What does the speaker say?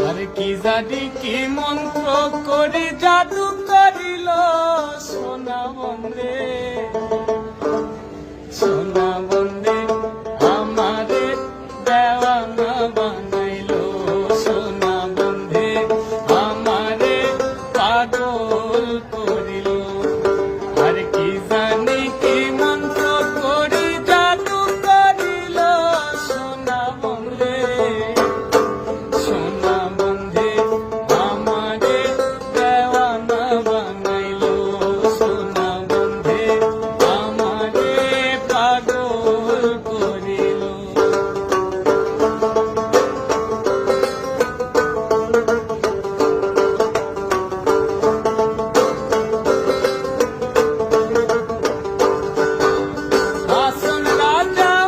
আর কি জানি কি মন্ত্র করি জাদু করিল সোনা বন্দে সোনা বন্দে